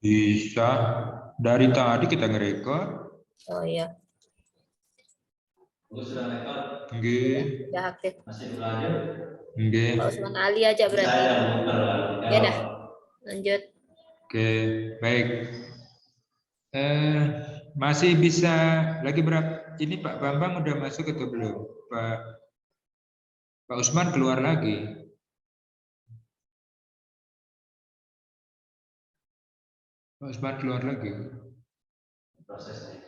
Bisa. Dari tadi kita ngerekod. Oh iya. Sudah rekod. Nggih. Udah aktif. Masih berlanjut. Nggih. Pak Usman Ali aja berarti. Saya muter. Ya dah. Lanjut. Oke, baik. Masih bisa lagi berapa? Ini Pak Bambang udah masuk atau belum? Pak Usman keluar lagi. Pak Usman keluar lagi. Prosesnya.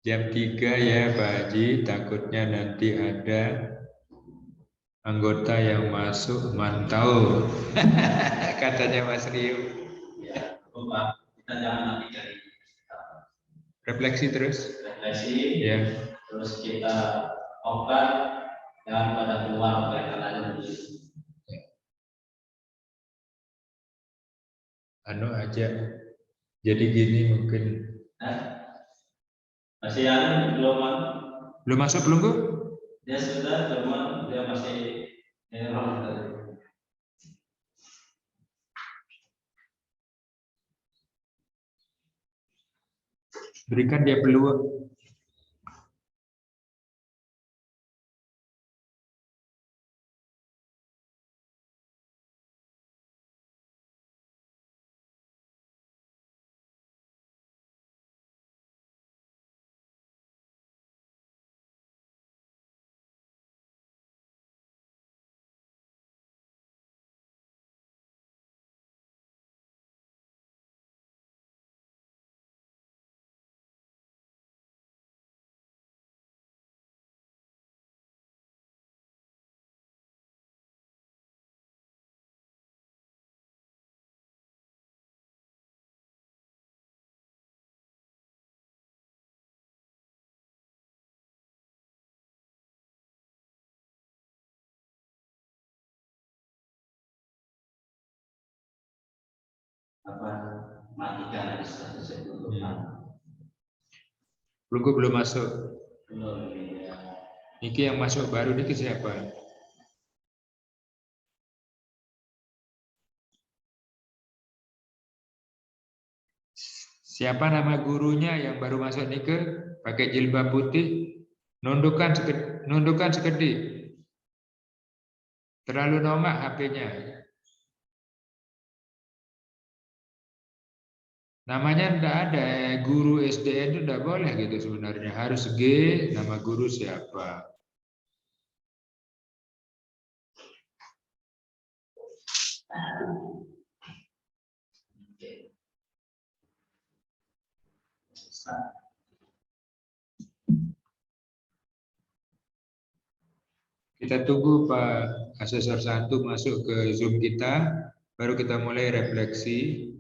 Jam 3 ya Pak Haji, takutnya nanti ada anggota yang masuk mantau. Katanya Mas Rio. Ya, Bapak, kita jangan nanti dari Refleksi terus. refleksi. Ya. Terus kita obat dan pada keluar mereka dulu. Anu aja. Jadi gini mungkin. Masih ada belum? Belum masuk belum Bu? Dia sudah belum, dia masih Berikan dia peluang. Matikan aja statusnya dulu. Belum masuk. Belum ya. Niki yang masuk baru niki siapa? Siapa nama gurunya yang baru masuk nike? Pakai jilbab putih, nundukkan sekedip. Terlalu nomak HP-nya. Namanya enggak ada, guru SDN itu enggak boleh gitu sebenarnya. Harus G, nama guru siapa. Kita tunggu Pak Asesor Santu masuk ke Zoom kita, baru kita mulai refleksi.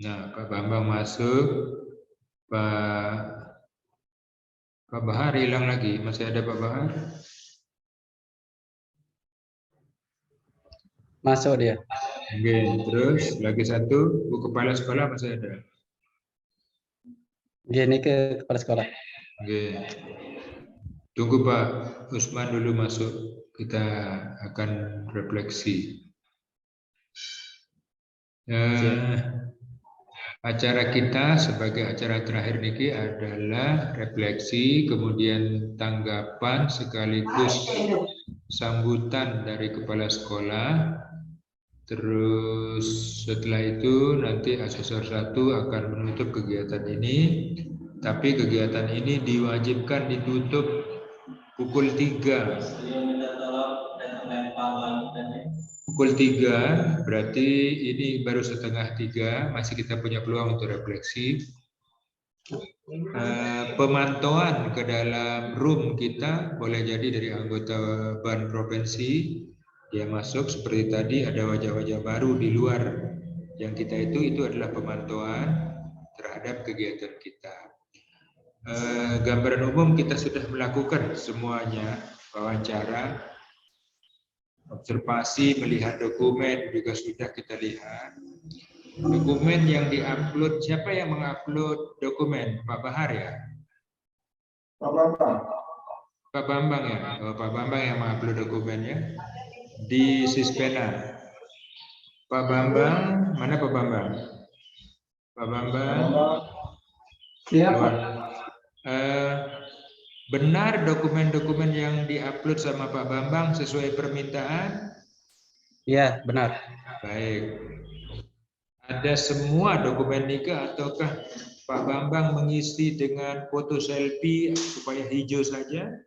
Nah, Pak Bambang masuk, Pak Bahar hilang lagi. Masih ada Pak Bahar? Masuk dia. Oke, terus lagi satu, Bu Kepala Sekolah masih ada. Gini ke kepala sekolah. Oke. Tunggu Pak Usman dulu masuk. Kita akan refleksi. Acara kita sebagai acara terakhir niki adalah refleksi, kemudian tanggapan sekaligus sambutan dari kepala sekolah. Terus setelah itu nanti asesor 1 akan menutup kegiatan ini. Tapi kegiatan ini diwajibkan ditutup pukul 3. Beliau minta tolong dan lempar lanjutannya. Pukul 3, berarti ini baru setengah 3, masih kita punya peluang untuk refleksi. Pemantauan ke dalam room kita boleh jadi dari anggota BAN provinsi. Dia masuk seperti tadi, ada wajah-wajah baru di luar yang kita itu adalah pemantauan terhadap kegiatan kita. Gambaran umum kita sudah melakukan semuanya, wawancara, observasi, melihat dokumen juga sudah kita lihat. Dokumen yang diupload, siapa yang mengupload dokumen? Pak Bahar ya? Pak Bambang. Pak Bambang ya? Oh, Pak Bambang yang mengupload dokumennya di Sispena. Pak Bambang, mana Pak Bambang? Pak Bambang. Siapa? Benar dokumen-dokumen yang diupload sama Pak Bambang sesuai permintaan? Iya, benar. Baik. Ada semua dokumen nikah ataukah Pak Bambang mengisi dengan foto selfie supaya hijau saja?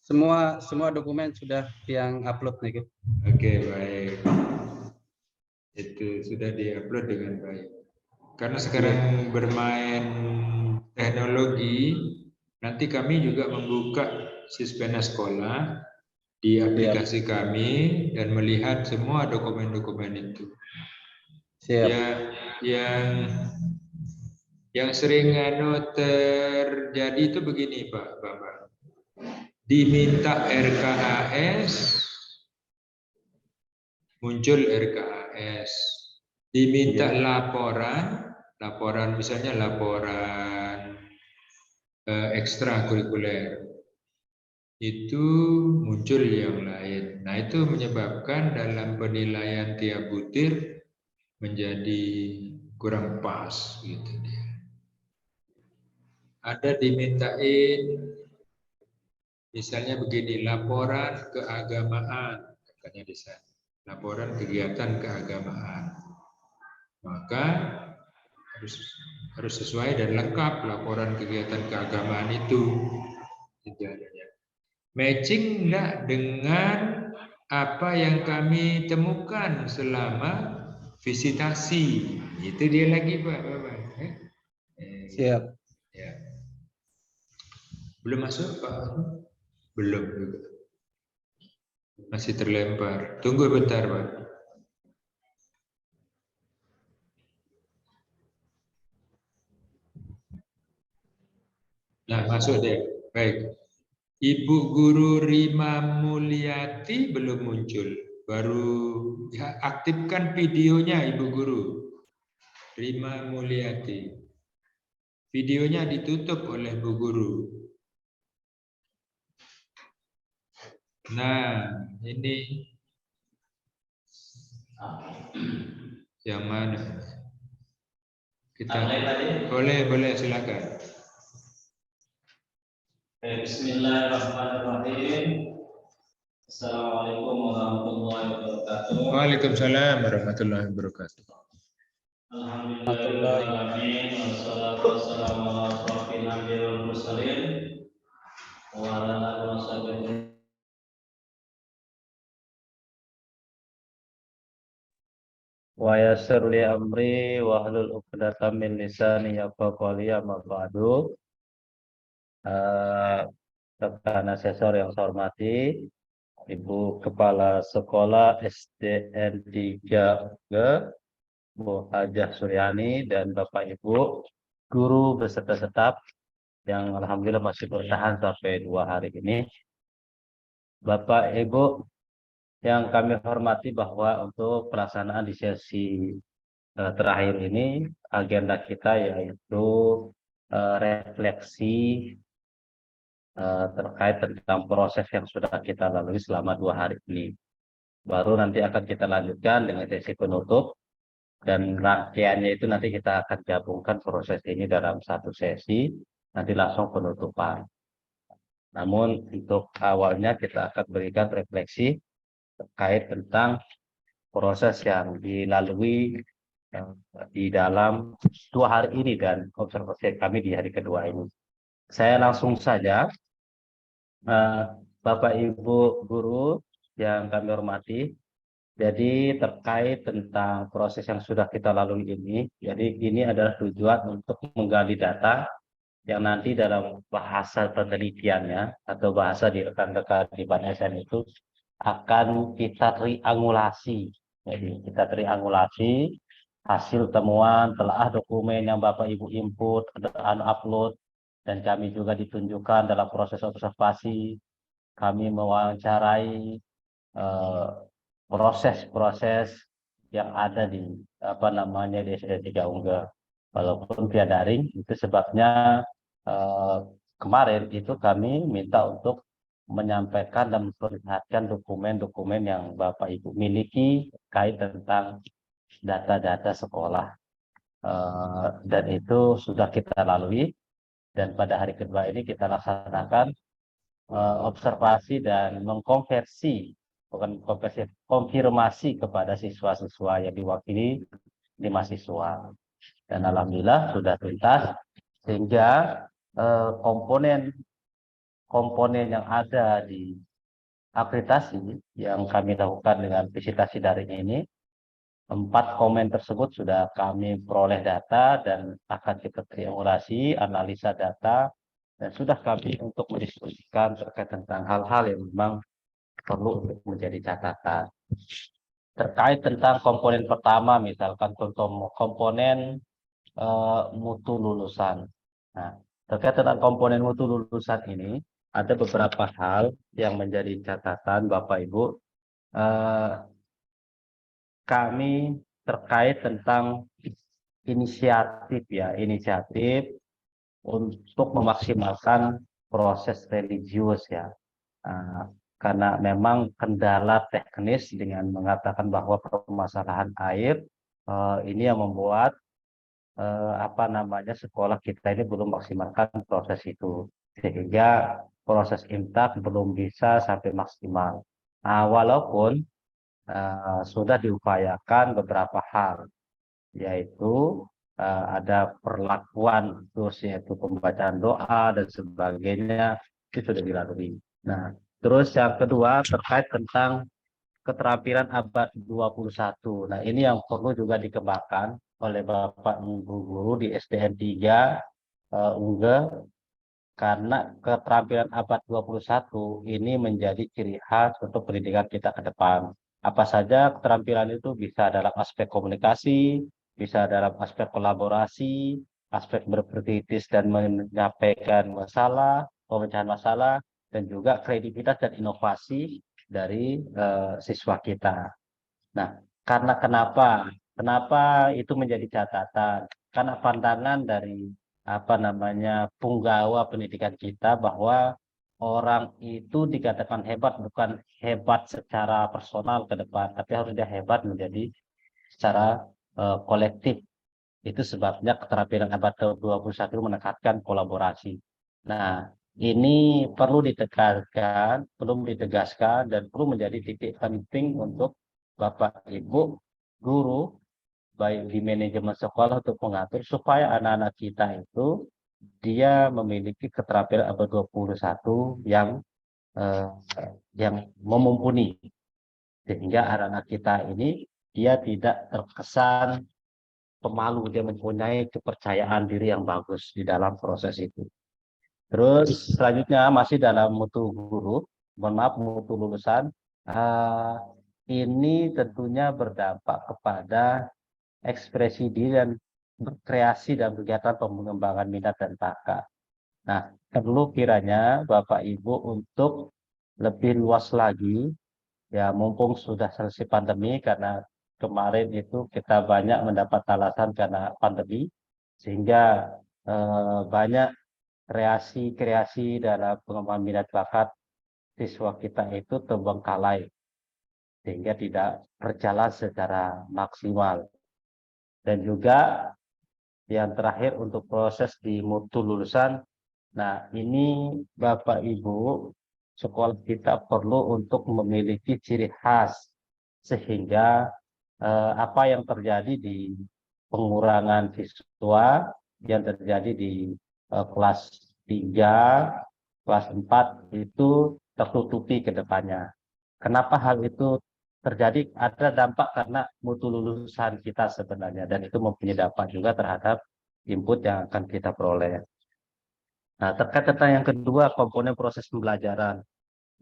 Semua dokumen sudah yang upload nih. Oke, baik. Itu sudah diupload dengan baik. Karena sekarang bermain teknologi, nanti kami juga membuka Sispena Sekolah di aplikasi kami dan melihat semua dokumen-dokumen itu. Siap. Ya, yang sering terjadi itu begini Pak Bambang. Diminta RKAS, muncul RKAS. Diminta laporan misalnya laporan ekstrakurikuler, itu muncul yang lain. Nah, itu menyebabkan dalam penilaian tiap butir menjadi kurang pas gitu dia. Ada dimintain misalnya begini, laporan keagamaan katanya di sana. Laporan kegiatan keagamaan. Maka harus sesuai dan lengkap laporan kegiatan keagamaan itu. Matching enggak dengan apa yang kami temukan selama visitasi. Itu dia lagi Pak Bapak. Siap. Ya. Belum masuk Pak? Belum juga. Masih terlempar. Tunggu bentar Pak. Nah, masuk deh. Baik. Ibu Guru Rima Mulyati belum muncul. Baru ya, aktifkan videonya Ibu Guru Rima Mulyati. Videonya ditutup oleh Bu Guru. Nah, ini yang mana? Kita boleh silakan. Bismillahirrahmanirrahim. Assalamualaikum warahmatullahi wabarakatuh. Waalaikumsalam warahmatullahi wabarakatuh. Alhamdulillahirrahmanirrahim. Wassalatu wassalamu ala asrofil anbiya'i wal mursalin wa ala alihi wa sahbihi. Wa yassir li amri wa hlul 'uqdatam min lisani yafqahu qawli, amma ba'du. Rekan asesor yang saya hormati, Ibu Kepala Sekolah SDN 3G Bu Hajah Suryani dan Bapak Ibu guru beserta staf yang alhamdulillah masih bertahan sampai 2 hari ini. Bapak Ibu yang kami hormati, bahwa untuk pelaksanaan di sesi terakhir ini agenda kita yaitu refleksi terkait tentang proses yang sudah kita lalui selama 2 hari ini. Baru nanti akan kita lanjutkan dengan sesi penutup, dan rangkaiannya itu nanti kita akan gabungkan proses ini dalam satu sesi, nanti langsung penutupan. Namun untuk awalnya kita akan berikan refleksi terkait tentang proses yang dilalui di dalam 2 hari ini dan observasi kami di hari kedua ini. Saya langsung saja, Bapak Ibu guru yang kami hormati. Jadi terkait tentang proses yang sudah kita lalui ini, jadi ini adalah tujuan untuk menggali data yang nanti dalam bahasa penelitiannya atau bahasa di rekan-rekan di BAN-SN itu akan kita triangulasi. Jadi kita triangulasi hasil temuan, telaah dokumen yang Bapak Ibu input, upload, dan kami juga ditunjukkan dalam proses observasi. Kami mewawancarai proses-proses yang ada di di SD3 Unggah, walaupun via daring. Itu sebabnya kemarin itu kami minta untuk menyampaikan dan memperlihatkan dokumen-dokumen yang Bapak Ibu miliki terkait tentang data-data sekolah, dan itu sudah kita lalui, dan pada hari kedua ini kita laksanakan observasi dan mengkonversi, bukan konversi, konfirmasi kepada siswa-siswa yang diwakili 5 siswa, dan alhamdulillah sudah tuntas, sehingga komponen yang ada di akreditasi yang kami lakukan dengan visitasi daring ini, 4 komen tersebut sudah kami peroleh data dan akan kita triangulasi, analisa data, dan sudah kami untuk mendiskusikan terkait tentang hal-hal yang memang perlu untuk menjadi catatan. Terkait tentang komponen pertama, misalkan contoh komponen mutu lulusan. Nah, terkait tentang komponen mutu lulusan ini, ada beberapa hal yang menjadi catatan Bapak Ibu. Kami terkait tentang inisiatif untuk memaksimalkan proses religius ya. Karena memang kendala teknis dengan mengatakan bahwa permasalahan air ini yang membuat sekolah kita ini belum maksimalkan proses itu, sehingga proses imtak belum bisa sampai maksimal. Walaupun sudah diupayakan beberapa hal, yaitu ada perlakuan terus, yaitu pembacaan doa dan sebagainya, itu sudah dilalui. Nah, terus yang kedua terkait tentang keterampilan abad 21. Nah, ini yang perlu juga dikembangkan oleh Bapak Ibu guru di SDN 3 Unggah, karena keterampilan abad 21 ini menjadi ciri khas untuk pendidikan kita ke depan. Apa saja keterampilan itu bisa dalam aspek komunikasi, bisa dalam aspek kolaborasi, aspek berkritis dan menyampaikan masalah, pemecahan masalah, dan juga kreativitas dan inovasi dari siswa kita. Nah, karena kenapa itu menjadi catatan? Karena pandangan dari punggawa pendidikan kita bahwa orang itu dikatakan hebat bukan hebat secara personal ke depan, tapi harus dia hebat menjadi secara kolektif. Itu sebabnya keterampilan abad ke-21 menekankan kolaborasi. Nah, ini perlu ditekankan, belum ditegaskan, dan perlu menjadi titik penting untuk Bapak Ibu guru baik di manajemen sekolah untuk mengatur supaya anak-anak kita itu dia memiliki keterampilan abad 21 yang mumpuni, sehingga anak-anak kita ini dia tidak terkesan pemalu, dia mempunyai kepercayaan diri yang bagus di dalam proses itu. Terus selanjutnya masih dalam mutu guru, mutu lulusan, ini tentunya berdampak kepada ekspresi diri dan berkreasi dan kegiatan pengembangan minat dan bakat. Nah, perlu kiranya Bapak Ibu untuk lebih luas lagi, ya mumpung sudah selesai pandemi, karena kemarin itu kita banyak mendapat alasan karena pandemi, sehingga banyak kreasi dalam pengembangan minat bakat siswa kita itu terbengkalai, sehingga tidak berjalan secara maksimal. Dan juga yang terakhir untuk proses di mutu lulusan, nah ini Bapak Ibu sekolah kita perlu untuk memiliki ciri khas, sehingga apa yang terjadi di pengurangan siswa yang terjadi di kelas 3, kelas 4 itu tertutupi ke depannya. Kenapa hal itu terjadi? Ada dampak karena mutu lulusan kita sebenarnya, dan itu mempunyai dampak juga terhadap input yang akan kita peroleh. Nah, terkait tentang yang kedua, komponen proses pembelajaran.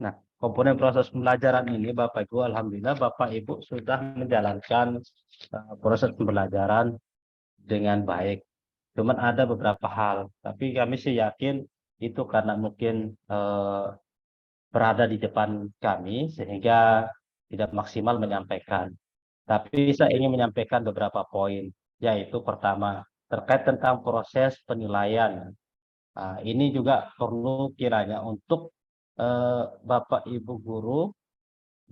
Nah, komponen proses pembelajaran ini, Bapak Ibu, alhamdulillah Bapak Ibu sudah menjalankan proses pembelajaran dengan baik. Cuman ada beberapa hal, tapi kami sih yakin itu karena mungkin berada di depan kami sehingga tidak maksimal menyampaikan. Tapi saya ingin menyampaikan beberapa poin, yaitu pertama, terkait tentang proses penilaian. Nah, ini juga perlu kiranya untuk Bapak Ibu guru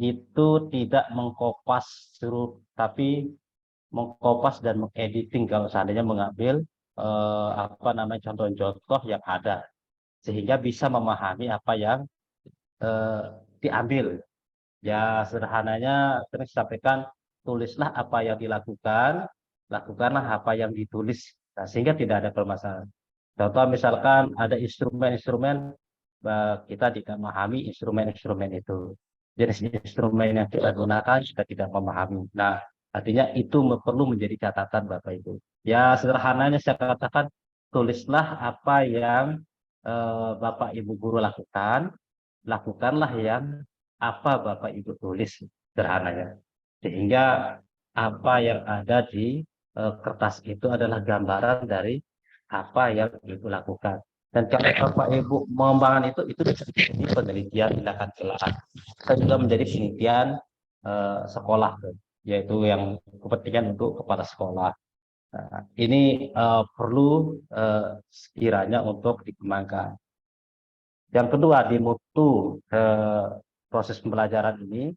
itu tidak mengkopas suruh, tapi mengkopas dan mengediting kalau seandainya mengambil contoh-contoh yang ada, sehingga bisa memahami apa yang diambil. Ya sederhananya terus sampaikan, tulislah apa yang dilakukan, lakukanlah apa yang ditulis. Nah, sehingga tidak ada permasalahan. Contoh misalkan ada instrumen-instrumen, kita tidak memahami instrumen-instrumen itu. Jenis instrumen yang kita gunakan kita tidak memahami. Nah, artinya itu perlu menjadi catatan Bapak Ibu. Ya sederhananya saya katakan, tulislah apa yang Bapak Ibu guru lakukan, lakukanlah yang apa Bapak Ibu tulis, sederhananya. Sehingga apa yang ada di kertas itu adalah gambaran dari apa yang Ibu lakukan. Dan kalau Bapak Ibu mengembangkan itu bisa menjadi penelitian tindakan celaan. Kita juga menjadi penelitian sekolah, yaitu yang kepentingan untuk kepala sekolah. Nah, ini perlu sekiranya untuk dikembangkan. Yang kedua, di mutu proses pembelajaran ini,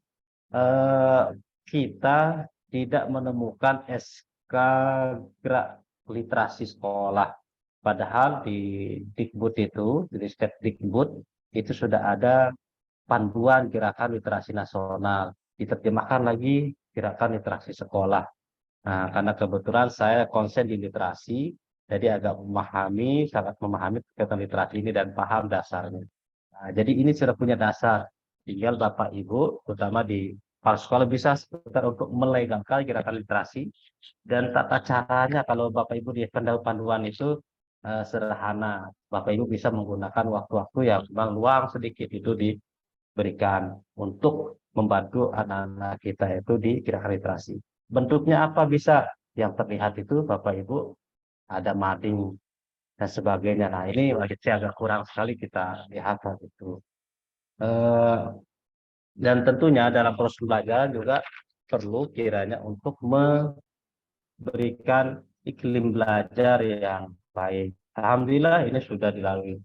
kita tidak menemukan SK literasi sekolah. Padahal di Dikbud itu, di Dikbud itu sudah ada panduan gerakan literasi nasional, diterjemahkan lagi gerakan literasi sekolah. Nah, karena kebetulan saya konsen di literasi, jadi agak sangat memahami kegiatan literasi ini dan paham dasarnya. Nah, jadi ini sudah punya dasar. Tinggal Bapak Ibu, terutama di kepala sekolah, bisa sebentar untuk melegalkan gerakan literasi. Dan tata caranya kalau Bapak Ibu di panduan itu sederhana. Bapak Ibu bisa menggunakan waktu-waktu yang memang luang sedikit itu diberikan untuk membantu anak-anak kita itu di gerakan literasi. Bentuknya apa bisa? Yang terlihat itu Bapak Ibu ada mading dan sebagainya. Nah, ini saya agak kurang sekali kita lihat itu. Dan tentunya dalam proses pembelajaran juga perlu kiranya untuk memberikan iklim belajar yang baik. Alhamdulillah ini sudah dilalui.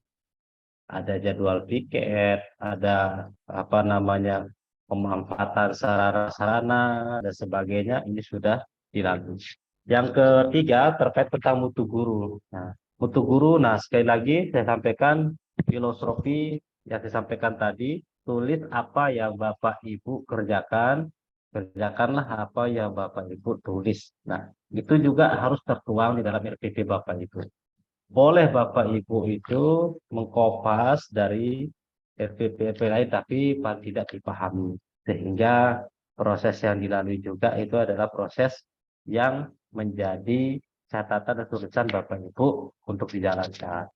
Ada jadwal piket, ada pemanfaatan sarana dan sebagainya, ini sudah dilalui. Yang ketiga terkait tentang mutu guru. Nah, mutu guru, sekali lagi saya sampaikan filosofi yang disampaikan tadi, tulis apa yang Bapak Ibu kerjakan, kerjakanlah apa yang Bapak Ibu tulis. Nah, itu juga harus tertuang di dalam RPP Bapak Ibu. Boleh Bapak Ibu itu mengkopas dari RPP lain, tapi paling tidak dipahami. Sehingga proses yang dilalui juga itu adalah proses yang menjadi catatan dan tulisan Bapak Ibu untuk dijalankan.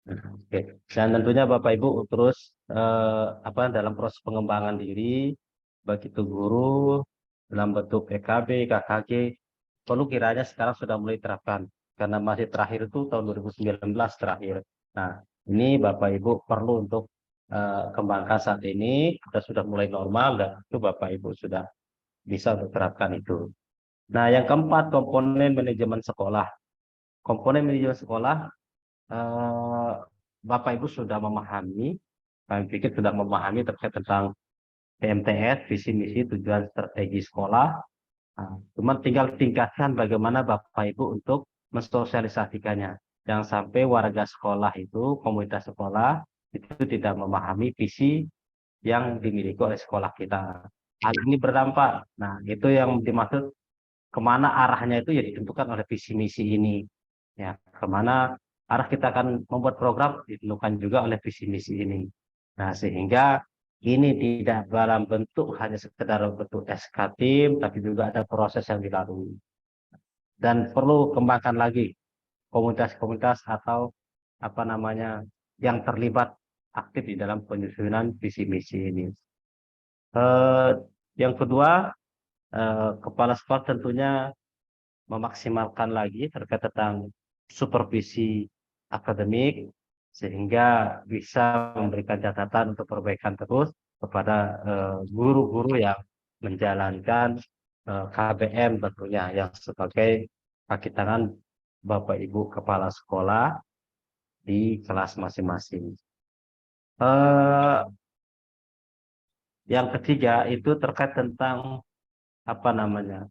Oke. Dan tentunya Bapak Ibu terus dalam proses pengembangan diri, baik itu guru dalam bentuk PKB, KKG, perlu kiranya sekarang sudah mulai terapkan karena masih terakhir itu tahun 2019 terakhir. Nah, ini Bapak Ibu perlu untuk kembangkan saat ini, kita sudah mulai normal dan itu Bapak Ibu sudah bisa terapkan itu. Nah, yang keempat, komponen manajemen sekolah. Komponen manajemen sekolah, Bapak Ibu sudah memahami, kami pikir sudah memahami terkait tentang PMTS, visi misi tujuan strategi sekolah. Cuma tinggal tingkatkan bagaimana Bapak Ibu untuk mensosialisasikannya. Jangan sampai warga sekolah itu, komunitas sekolah itu tidak memahami visi yang dimiliki oleh sekolah kita. hal ini berdampak. Nah, itu yang dimaksud kemana arahnya itu ya ditentukan oleh visi misi ini. Ya, kemana arah kita akan membuat program ditentukan juga oleh visi misi ini. Nah, sehingga ini tidak dalam bentuk hanya sekedar bentuk SK tim, tapi juga ada proses yang dilalui. Dan perlu kembangkan lagi komunitas-komunitas atau apa namanya yang terlibat aktif di dalam penyusunan visi misi ini. Yang kedua, kepala sekolah tentunya memaksimalkan lagi terkait tentang supervisi akademik sehingga bisa memberikan catatan untuk perbaikan terus kepada guru-guru yang menjalankan KBM tentunya yang sebagai kaki tangan Bapak Ibu kepala sekolah di kelas masing-masing. Yang ketiga itu terkait tentang apa namanya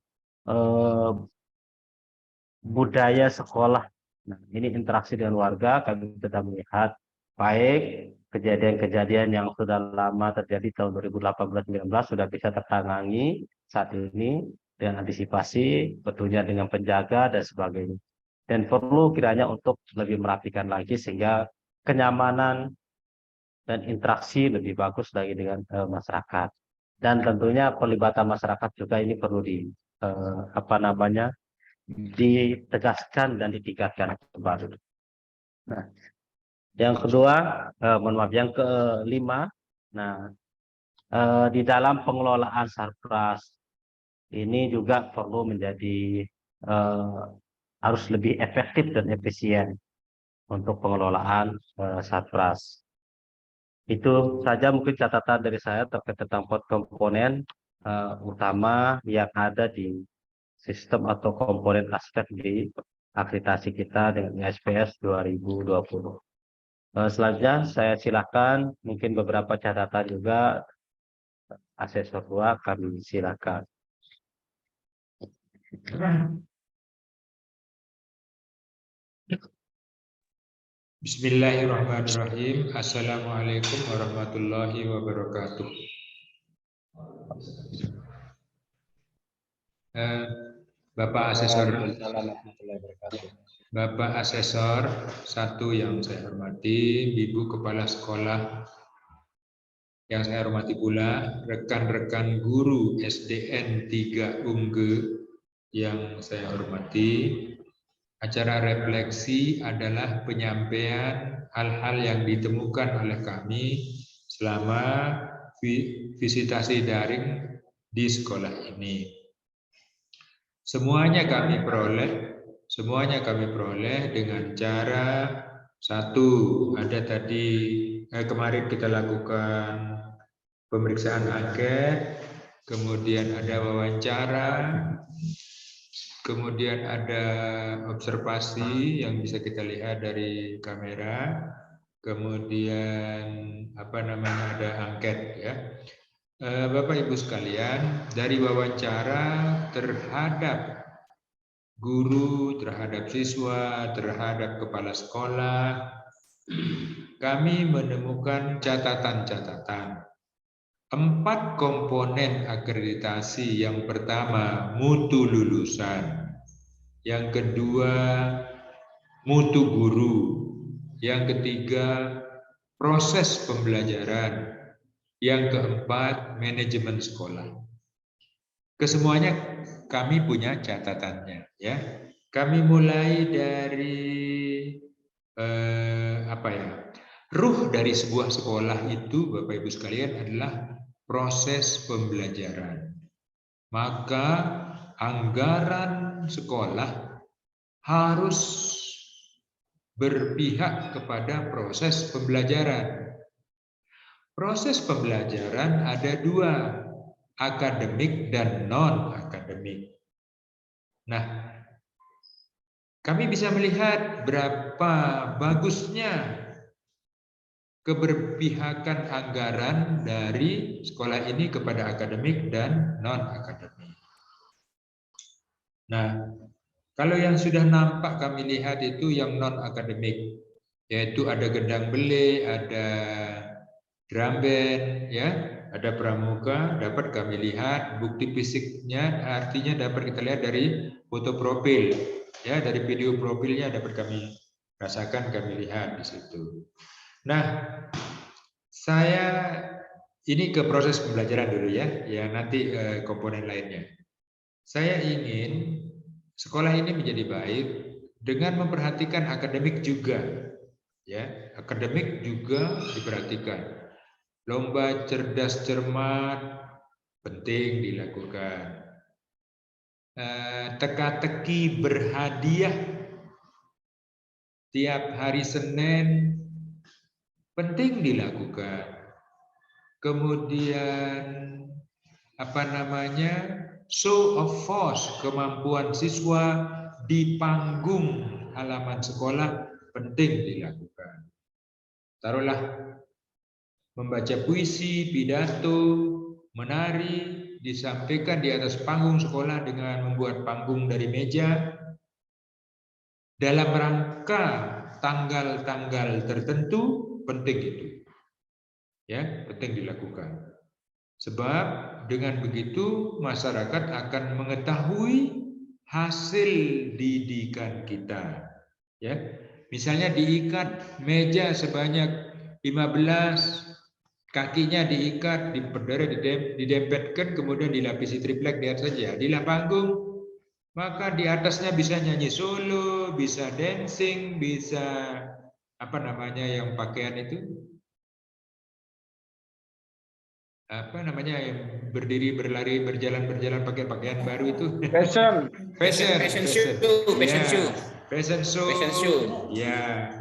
budaya sekolah. Nah, ini interaksi dengan warga, kami sudah melihat baik kejadian-kejadian yang sudah lama terjadi tahun 2018-19 sudah bisa tertangani saat ini dengan antisipasi, tentunya dengan penjaga dan sebagainya. Dan perlu kiranya untuk lebih merapikan lagi sehingga kenyamanan dan interaksi lebih bagus lagi dengan masyarakat. Dan tentunya pelibatan masyarakat juga ini perlu ditegaskan dan ditingkatkan kembali. Nah, yang kedua, yang kelima, nah di dalam pengelolaan sarpras ini juga perlu menjadi harus lebih efektif dan efisien untuk pengelolaan sarpras. Itu saja mungkin catatan dari saya terkait tentang komponen utama yang ada di sistem atau komponen aspek di akreditasi kita dengan SPS 2020. Selanjutnya saya silakan mungkin beberapa catatan juga asesor 2 kami silakan. Bismillahirrahmanirrahim. Assalamualaikum warahmatullahi wabarakatuh. Bapak Asesor 1 yang saya hormati, Ibu Kepala Sekolah yang saya hormati pula, rekan-rekan guru SDN 3 Unge yang saya hormati. Acara refleksi adalah penyampaian hal-hal yang ditemukan oleh kami selama visitasi daring di sekolah ini. Semuanya kami peroleh dengan cara satu, ada tadi kemarin kita lakukan pemeriksaan angket, kemudian ada wawancara, kemudian ada observasi yang bisa kita lihat dari kamera, kemudian ada angket ya. Bapak Ibu sekalian, dari wawancara terhadap guru, terhadap siswa, terhadap kepala sekolah, kami menemukan catatan-catatan. 4 komponen akreditasi. Yang pertama, mutu lulusan. Yang kedua, mutu guru. Yang ketiga, proses pembelajaran. Yang keempat, manajemen sekolah. Kesemuanya kami punya catatannya ya. Kami mulai dari ruh dari sebuah sekolah itu Bapak Ibu sekalian adalah proses pembelajaran. Maka anggaran sekolah harus berpihak kepada proses pembelajaran. Proses pembelajaran ada 2, akademik dan non-akademik. Nah, kami bisa melihat berapa bagusnya keberpihakan anggaran dari sekolah ini kepada akademik dan non-akademik. Nah, kalau yang sudah nampak kami lihat itu yang non-akademik, yaitu ada gendang bele, ada drum band, ya, ada pramuka, dapat kami lihat bukti fisiknya, artinya dapat kita lihat dari foto profil, ya, dari video profilnya dapat kami rasakan, kami lihat di situ. Nah, saya ini ke proses pembelajaran dulu ya, nanti komponen lainnya. Saya ingin sekolah ini menjadi baik dengan memperhatikan akademik juga, ya, akademik juga diperhatikan. Lomba cerdas cermat penting dilakukan. Teka-teki berhadiah tiap hari Senin penting dilakukan. Kemudian show of force, kemampuan siswa di panggung halaman sekolah penting dilakukan. Taruhlah membaca puisi, pidato, menari, disampaikan di atas panggung sekolah dengan membuat panggung dari meja dalam rangka tanggal-tanggal tertentu, penting itu. Ya, penting dilakukan. Sebab dengan begitu masyarakat akan mengetahui hasil didikan kita. Ya, misalnya diikat meja sebanyak 15, kakinya diikat, diperderet, didempetkan, kemudian dilapisi triplek di atas saja. Di panggung, maka di atasnya bisa nyanyi solo, bisa dancing, bisa yang pakaian itu, yang berdiri, berlari, berjalan pakai pakaian baru itu. Fashion show. Ya.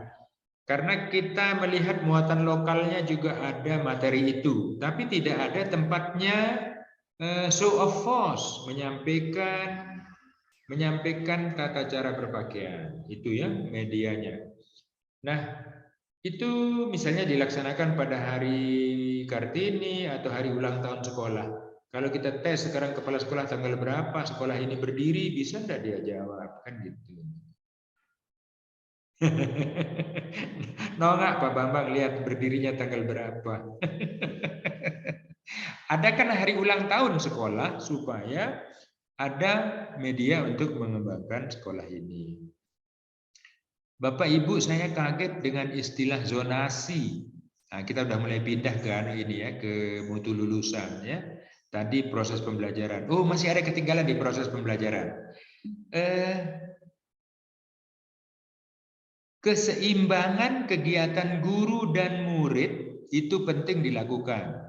Karena kita melihat muatan lokalnya juga ada materi itu, tapi tidak ada tempatnya show of force, menyampaikan tata cara berpakaian. Itu ya medianya. Nah, itu misalnya dilaksanakan pada hari Kartini atau hari ulang tahun sekolah. Kalau kita tes sekarang kepala sekolah tanggal berapa sekolah ini berdiri, bisa enggak dia jawab, kan gitu. Nggak Pak Bambang lihat berdirinya tanggal berapa. Ada kan hari ulang tahun sekolah supaya ada media untuk mengembangkan sekolah ini. Bapak Ibu, saya kaget dengan istilah zonasi. Nah, kita udah mulai pindah kan ini ya ke mutu lulusan ya. Tadi proses pembelajaran. Oh, masih ada ketinggalan di proses pembelajaran. Keseimbangan kegiatan guru dan murid itu penting dilakukan.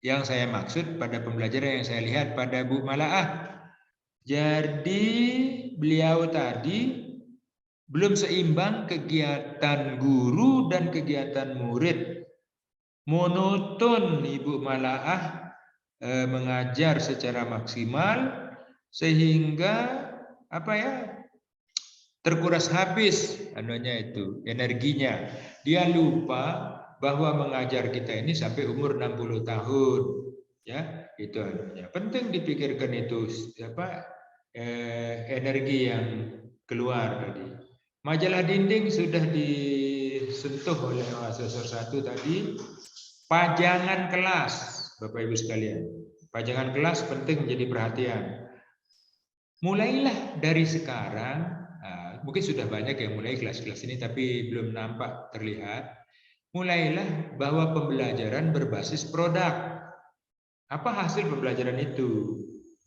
Yang saya maksud pada pembelajaran yang saya lihat pada Bu Malaah. Jadi beliau tadi belum seimbang kegiatan guru dan kegiatan murid. Monoton Ibu Malaah mengajar secara maksimal sehingga terkuras habis energinya. Dia lupa bahwa mengajar kita ini sampai umur 60 tahun. Ya, itu penting dipikirkan itu energi yang keluar tadi. Majalah dinding sudah disentuh oleh asesor 1 tadi. Pajangan kelas, Bapak Ibu sekalian. Pajangan kelas penting menjadi perhatian. Mulailah dari sekarang. Mungkin sudah banyak yang mulai kelas-kelas ini tapi belum nampak terlihat. Mulailah bahwa pembelajaran berbasis produk. Apa hasil pembelajaran itu?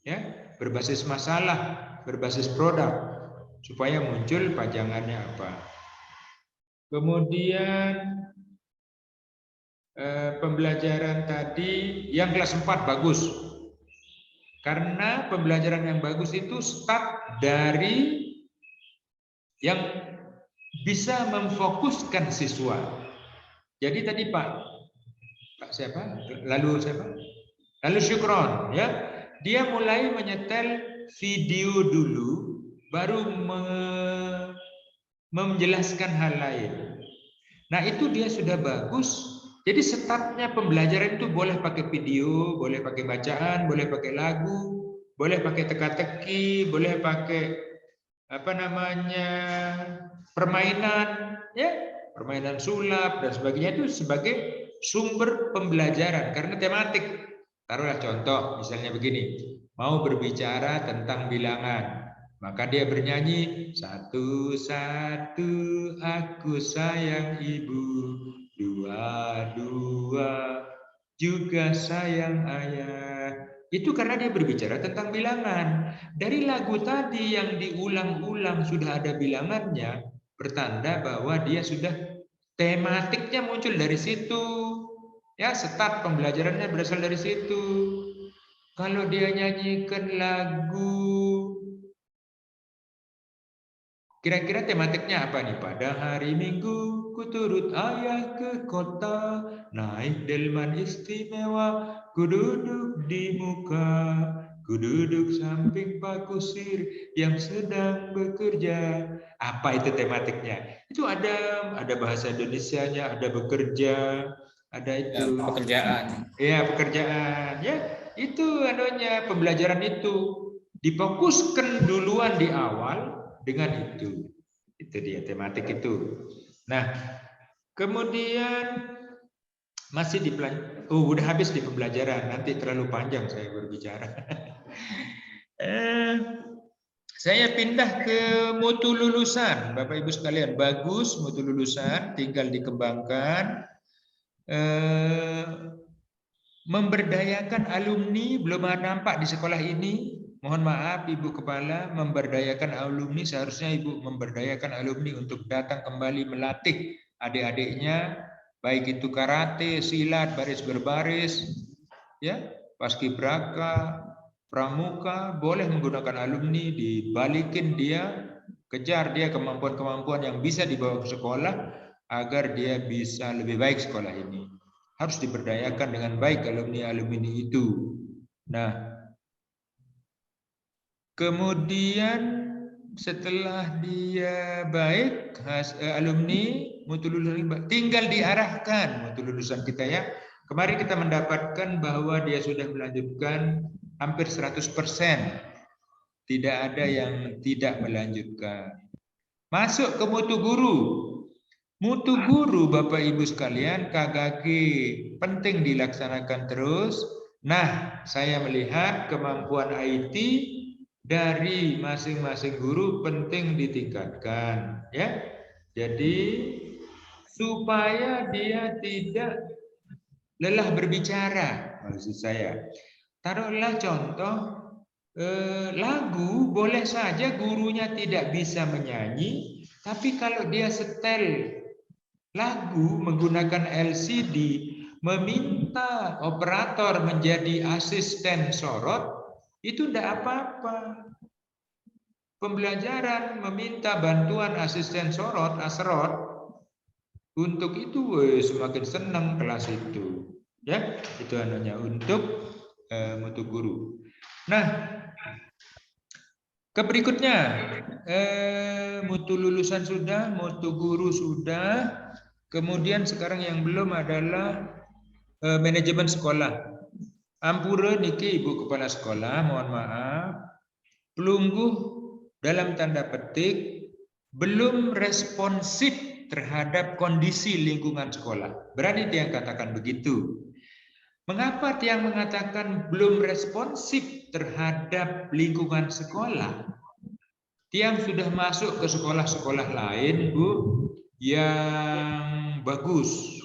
Ya, berbasis masalah, berbasis produk. Supaya muncul pajangannya apa. Kemudian pembelajaran tadi yang kelas 4 bagus. Karena pembelajaran yang bagus itu start dari yang bisa memfokuskan siswa. Jadi tadi Lalu Syukron ya. Dia mulai menyetel video dulu baru menjelaskan hal lain. Nah, itu dia sudah bagus. Jadi startnya pembelajaran itu boleh pakai video, boleh pakai bacaan, boleh pakai lagu, boleh pakai teka-teki, boleh pakai permainan, ya, permainan sulap dan sebagainya itu sebagai sumber pembelajaran karena tematik. Taruhlah contoh, misalnya begini, mau berbicara tentang bilangan, maka dia bernyanyi, satu-satu aku sayang ibu, dua-dua juga sayang ayah. Itu karena dia berbicara tentang bilangan. Dari lagu tadi yang diulang-ulang sudah ada bilangannya, bertanda bahwa dia sudah tematiknya muncul dari situ. Ya, start pembelajarannya berasal dari situ. Kalau dia nyanyikan lagu, kira-kira tematiknya apa nih? Pada hari Minggu ku turut ayah ke kota, naik delman istimewa, ku duduk di muka, ku duduk samping Pak Kusir yang sedang bekerja. Apa itu tematiknya? Itu ada bahasa Indonesianya, ada bekerja, ada itu pekerjaan. ya pekerjaan, ya itu adanya pembelajaran itu difokuskan duluan di awal dengan itu dia tematik itu. Nah kemudian masih di udah habis di pembelajaran, nanti terlalu panjang saya berbicara. Saya pindah ke mutu lulusan, Bapak Ibu sekalian. Bagus mutu lulusan, tinggal dikembangkan. Memberdayakan alumni belum nampak di sekolah ini. Mohon maaf Ibu Kepala, memberdayakan alumni, seharusnya Ibu memberdayakan alumni untuk datang kembali melatih adik-adiknya, baik itu karate, silat, baris berbaris, ya, paskibraka, pramuka, boleh menggunakan alumni, dibalikin dia, kejar dia kemampuan-kemampuan yang bisa dibawa ke sekolah agar dia bisa lebih baik sekolah ini. Harus diberdayakan dengan baik alumni-alumni itu. Nah, kemudian setelah dia baik, alumni mutu lulusan tinggal diarahkan mutu lulusan kita ya. Kemarin kita mendapatkan bahwa dia sudah melanjutkan hampir 100%. Tidak ada yang tidak melanjutkan. Masuk ke mutu guru. Mutu guru Bapak Ibu sekalian, KKG penting dilaksanakan terus. Nah, saya melihat kemampuan IT dari masing-masing guru penting ditingkatkan, ya. Jadi supaya dia tidak lelah berbicara, maksud saya. Taruhlah contoh lagu, boleh saja gurunya tidak bisa menyanyi, tapi kalau dia setel lagu menggunakan LCD, meminta operator menjadi asisten sorot, itu tidak apa-apa. Pembelajaran meminta bantuan asisten sorot, asrot, untuk itu semakin senang kelas itu. Ya, itu anunya untuk mutu guru. Nah, ke berikutnya, mutu lulusan sudah, mutu guru sudah. Kemudian sekarang yang belum adalah manajemen sekolah. Ampura niki Ibu Kepala Sekolah, mohon maaf, pelungguh dalam tanda petik belum responsif terhadap kondisi lingkungan sekolah. Berani Tiang katakan begitu. Mengapa Tiang mengatakan belum responsif terhadap lingkungan sekolah? Tiang sudah masuk ke sekolah-sekolah lain, Bu, yang bagus.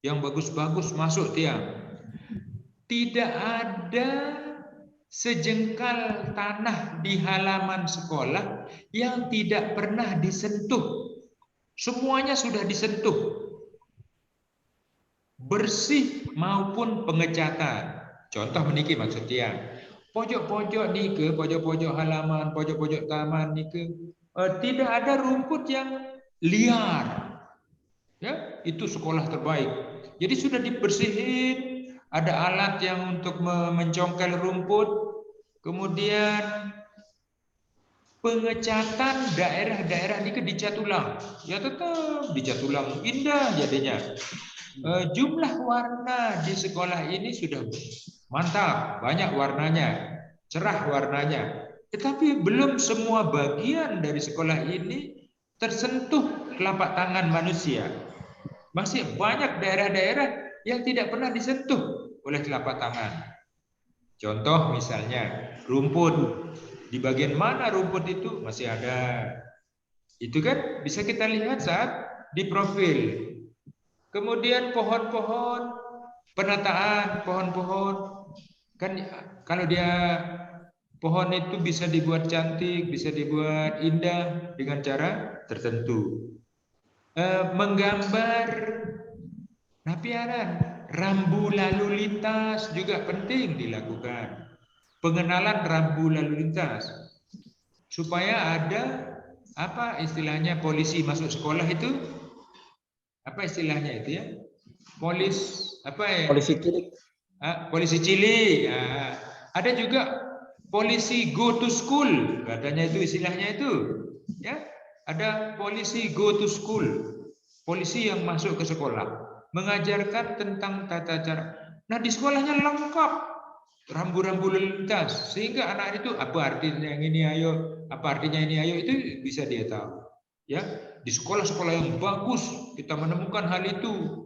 Yang bagus-bagus masuk Tiang. Tidak ada sejengkal tanah di halaman sekolah yang tidak pernah disentuh. Semuanya sudah disentuh. Bersih maupun pengecatan. Contoh meniki maksud Tiang. Pojok-pojok nike, pojok-pojok halaman, pojok-pojok taman nike, tidak ada rumput yang liar. Ya, itu sekolah terbaik. Jadi sudah dibersihin, ada alat yang untuk mencongkel rumput, kemudian pengecatan daerah-daerah nike dicat ulang. Ya tetap dicat ulang, indah jadinya. Jumlah warna di sekolah ini sudah mantap, banyak warnanya, cerah warnanya. Tetapi belum semua bagian dari sekolah ini tersentuh telapak tangan manusia. Masih banyak daerah-daerah yang tidak pernah disentuh oleh telapak tangan. Contoh misalnya rumput. Di bagian mana rumput itu masih ada. Itu kan bisa kita lihat saat di profil. Kemudian pohon-pohon, penataan pohon-pohon. Kan kalau dia pohon itu bisa dibuat cantik, bisa dibuat indah dengan cara tertentu. Menggambar piaran, rambu lalu lintas juga penting dilakukan. Pengenalan rambu lalu lintas supaya ada apa istilahnya polisi masuk sekolah itu apa istilahnya itu ya? Polisi cilik. Polisi cilik. Ada juga polisi go to school, katanya itu istilahnya itu, ya. Ada polisi go to school, polisi yang masuk ke sekolah, mengajarkan tentang tata cara. Nah di sekolahnya lengkap rambu-rambu lalu lintas, sehingga anak itu apa artinya yang ini ayo, apa artinya ini ayo itu bisa dia tahu. Ya, di sekolah-sekolah yang bagus kita menemukan hal itu.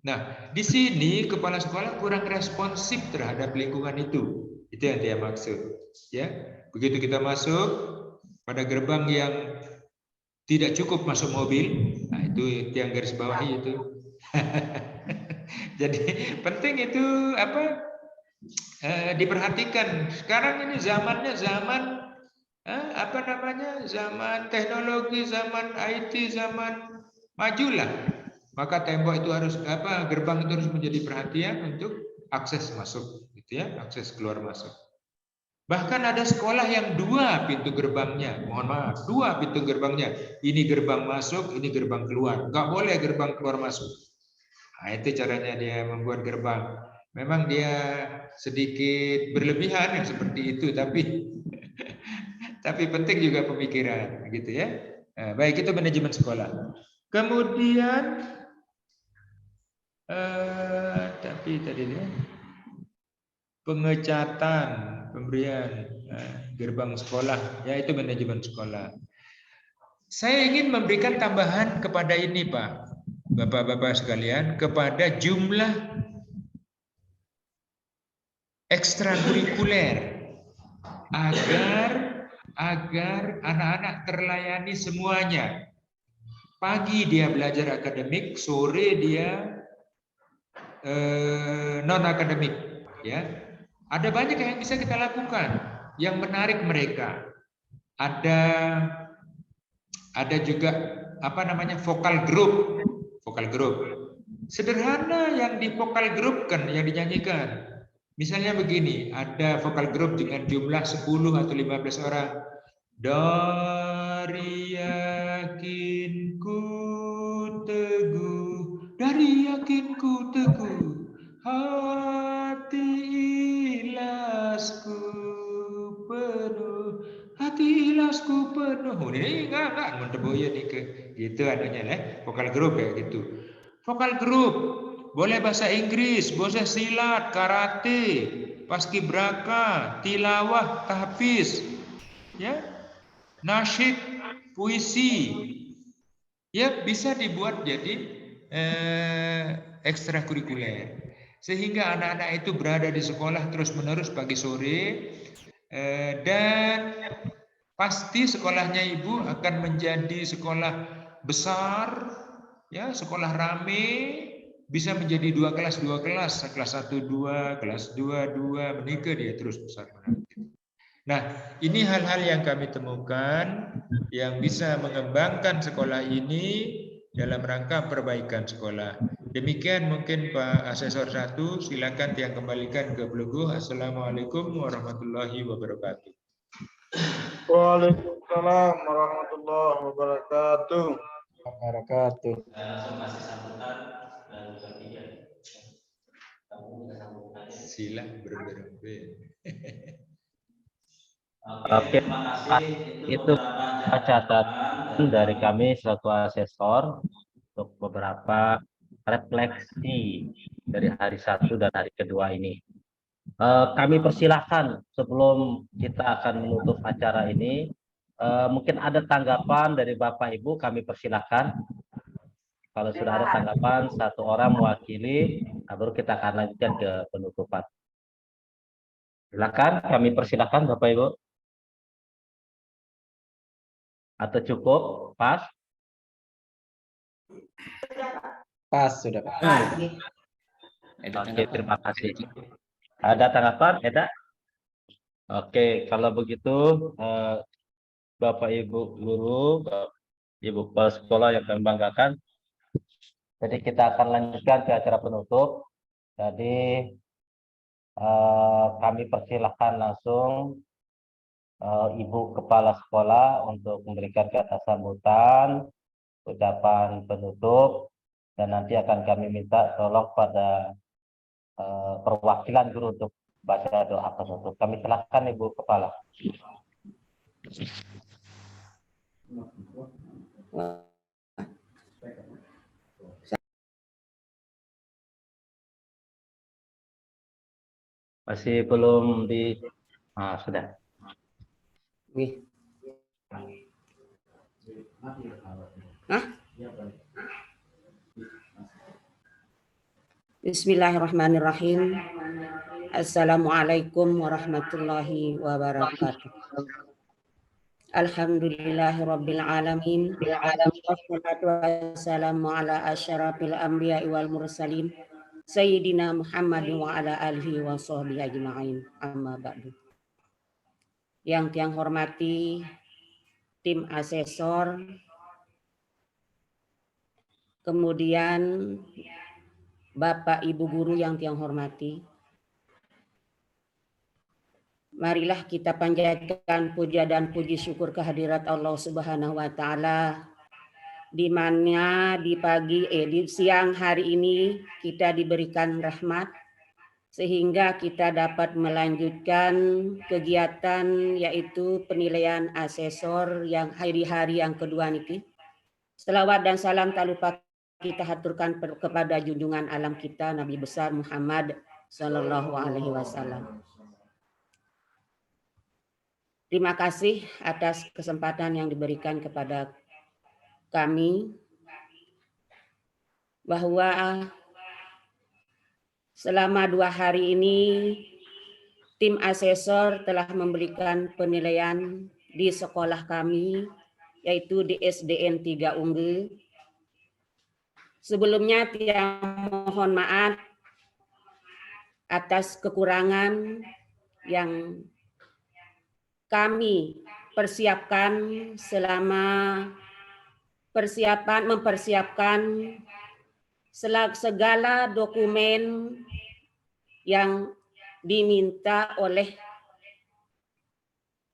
Nah, di sini kepala sekolah kurang responsif terhadap lingkungan itu. Itu yang dia maksud. Ya, begitu kita masuk pada gerbang yang tidak cukup masuk mobil, nah itu yang garis bawahi itu. Jadi penting itu apa? Diperhatikan. Sekarang ini zamannya zaman apa namanya? Zaman teknologi, zaman IT, zaman majulah. Maka tembok itu harus apa? Gerbang itu harus menjadi perhatian untuk akses masuk, gitu ya, akses keluar masuk. Bahkan ada sekolah yang 2 pintu gerbangnya, mohon maaf, 2 pintu gerbangnya. Ini gerbang masuk, ini gerbang keluar. Enggak boleh gerbang keluar masuk. Nah, itu caranya dia membuat gerbang. Memang dia sedikit berlebihan yang seperti itu, tapi penting juga pemikiran, gitu ya. Nah, baik itu manajemen sekolah. Kemudian tapi tadi dia pengecatan, pemberian gerbang sekolah, yaitu manajemen sekolah. Saya ingin memberikan tambahan kepada ini, Pak, Bapak-bapak sekalian, kepada jumlah ekstrakurikuler agar anak-anak terlayani semuanya. Pagi dia belajar akademik, sore dia non akademik, ya. Ada banyak yang bisa kita lakukan yang menarik mereka. Ada juga apa namanya vokal group. Sederhana yang di vokal group kan yang dinyanyikan. Misalnya begini, ada vokal group dengan jumlah 10 atau 15 orang. Dari yakinku teguh, dari yakinku teguh, hati ikhlasku penuh, hati ikhlasku penuh. Ini enggak mendeboya nih ke gitu adanya lah, vokal grup ya gitu. Vokal grup boleh bahasa Inggris, bahasa silat, karate, paskibraka, tilawah, tahfiz, ya, nasyid, puisi, ya bisa dibuat jadi ekstrakurikuler. Sehingga anak-anak itu berada di sekolah terus-menerus pagi sore dan pasti sekolahnya ibu akan menjadi sekolah besar, ya, sekolah rame, bisa menjadi 2 kelas, kelas 1 2, kelas 2 2, menikah dia terus besar. Nah, ini hal-hal yang kami temukan yang bisa mengembangkan sekolah ini dalam rangka perbaikan sekolah. Demikian mungkin Pak Asesor 1, silakan yang kembalikan ke Bloggo. Assalamualaikum warahmatullahi wabarakatuh. Waalaikumsalam warahmatullahi wabarakatuh. Sila berberbeda. Oke, itu catatan dari kami selaku asesor untuk beberapa refleksi dari hari 1 dan hari kedua ini. Kami persilahkan sebelum kita akan menutup acara ini, mungkin ada tanggapan dari Bapak Ibu, kami persilahkan. Kalau sudah ada tanggapan, satu orang mewakili, baru kita akan lanjutkan ke penutupan. Silakan, kami persilakan Bapak Ibu. Atau cukup, pas? Pas sudah Pak. Oke, terima kasih. Ada tanggapan, Eda? Oke, kalau begitu, Bapak Ibu guru, Ibu kepala sekolah yang kami banggakan, jadi kita akan lanjutkan ke acara penutup. Jadi kami persilahkan langsung Ibu Kepala Sekolah untuk memberikan kata sambutan, ucapan penutup, dan nanti akan kami minta tolong pada perwakilan guru untuk baca doa penutup. Kami silakan Ibu Kepala. Masih belum di... sudah. Bismillahirrahmanirrahim. Assalamualaikum warahmatullahi wabarakatuh. Alhamdulillahirabbil alamin. Wassalatu wassalamu ala asyrafil anbiya'i wal mursalin sayyidina Muhammadin wa ala alihi wa sahbihi ajma'in. Amma ba'du. Yang tiang hormati tim asesor, kemudian Bapak Ibu guru yang tiang hormati, marilah kita panjatkan puja dan puji syukur kehadirat Allah Subhanahu wa taala, di mana di siang hari ini kita diberikan rahmat sehingga kita dapat melanjutkan kegiatan yaitu penilaian asesor yang hari yang kedua niki. Selawat dan salam tak lupa kita haturkan kepada junjungan alam kita Nabi besar Muhammad sallallahu alaihi wasallam. Terima kasih atas kesempatan yang diberikan kepada kami bahwa selama 2 hari ini tim asesor telah memberikan penilaian di sekolah kami yaitu di SDN 3 Unggul. Sebelumnya tiang mohon maaf atas kekurangan yang kami persiapkan selama mempersiapkan segala dokumen yang diminta oleh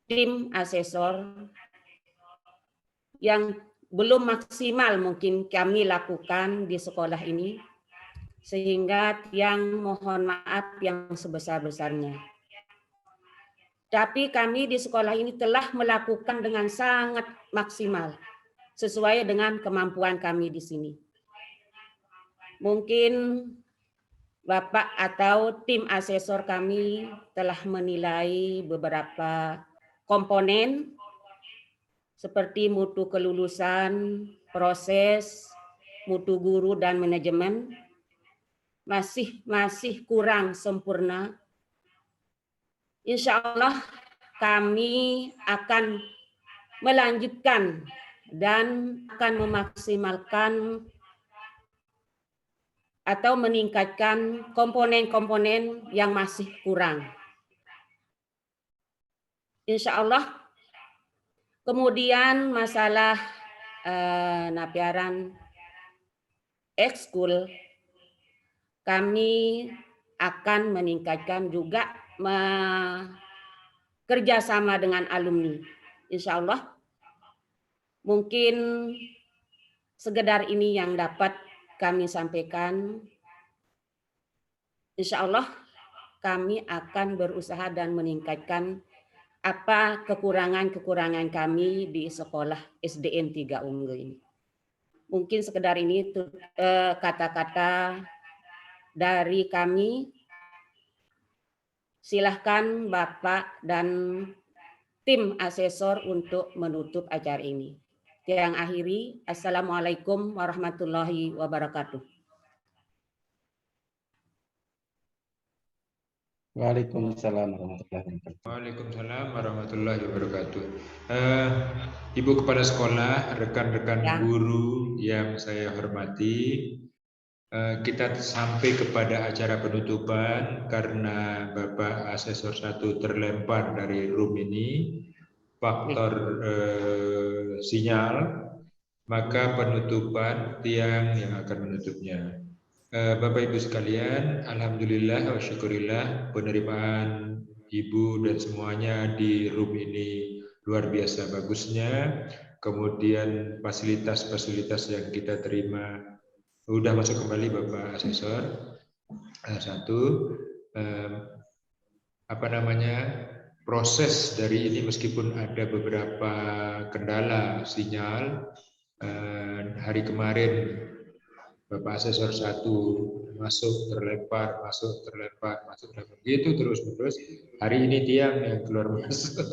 tim asesor yang belum maksimal mungkin kami lakukan di sekolah ini, sehingga tiang mohon maaf yang sebesar-besarnya. Tapi kami di sekolah ini telah melakukan dengan sangat maksimal, sesuai dengan kemampuan kami di sini. Mungkin Bapak atau tim asesor kami telah menilai beberapa komponen seperti mutu kelulusan, proses, mutu guru dan manajemen masih kurang sempurna. Insya Allah kami akan melanjutkan dan akan memaksimalkan atau meningkatkan komponen-komponen yang masih kurang. Insya Allah. Kemudian masalah napiaran ekskul, kami akan meningkatkan juga kerjasama dengan alumni. Insya Allah mungkin sekedar ini yang dapat kami sampaikan. Insya Allah kami akan berusaha dan meningkatkan apa kekurangan-kekurangan kami di sekolah SDN 3 Unggul ini. Mungkin sekedar ini kata-kata dari kami. Silahkan Bapak dan tim asesor untuk menutup acara ini. Yang akhiri, Assalamualaikum warahmatullahi wabarakatuh. Waalaikumsalam warahmatullahi wabarakatuh. Waalaikumsalam warahmatullahi wabarakatuh. Ibu Kepala Sekolah, rekan-rekan Ya. guru yang saya hormati, kita sampai kepada acara penutupan karena Bapak Asesor 1 terlempar dari room ini, faktor sinyal, maka penutupan tiang yang akan menutupnya. Bapak Ibu sekalian, alhamdulillah wa syukurillah penerimaan Ibu dan semuanya di room ini luar biasa bagusnya. Kemudian fasilitas-fasilitas yang kita terima sudah masuk kembali Bapak Asesor. Satu, proses dari ini meskipun ada beberapa kendala sinyal, hari kemarin Bapak Asesor 1 masuk terlempar, gitu terus-menerus. Hari ini tiang yang keluar masuk.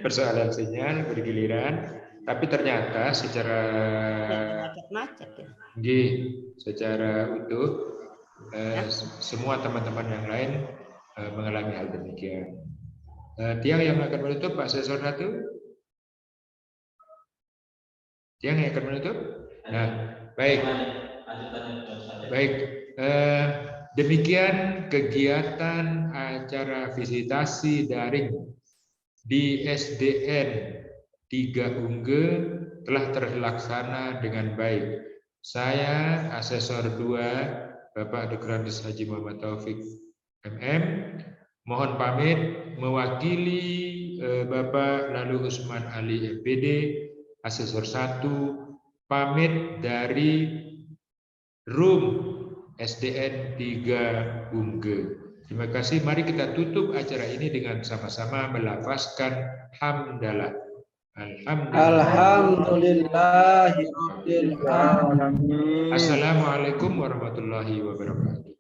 Persoalan sinyal bergiliran, tapi ternyata secara secara utuh semua teman-teman yang lain mengalami hal demikian. Tiang yang akan menutup Pak Asesor 1? Tiang yang akan menutup? Nah, baik. Demikian kegiatan acara visitasi daring di SDN 3 Unge telah terlaksana dengan baik. Saya Asesor 2 Bapak Dr. Andes Haji Muhammad Taufik MM mohon pamit mewakili Bapak Lalu Usman Ali MPD Asesor 1 pamit dari room SDN 3 Unge. Terima kasih. Mari kita tutup acara ini dengan sama-sama melafazkan hamdalah. Alhamdulillahirabbil alamin. Assalamualaikum warahmatullahi wabarakatuh.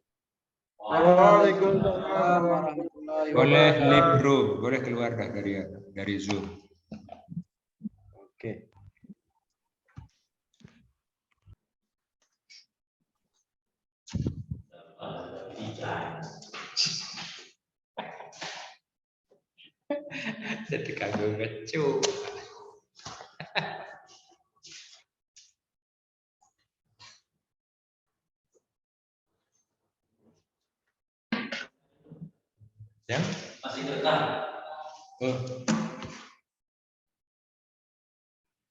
Waalaikumsalam warahmatullahi Boleh wabarakatuh. leave room, boleh keluar dah dari Zoom. Oke. Jadi kagum ngecu. Ya? Masih rekam. Oh.